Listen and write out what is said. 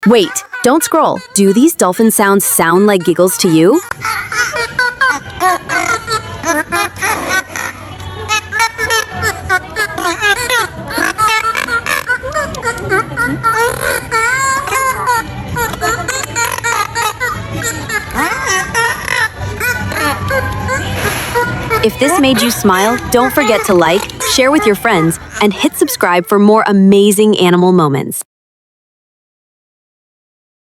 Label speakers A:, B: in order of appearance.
A: Wait, don't scroll. Do these dolphin sounds sound like giggles to you? If this made you smile, don't forget to like, share with your friends, and hit subscribe for more amazing animal moments.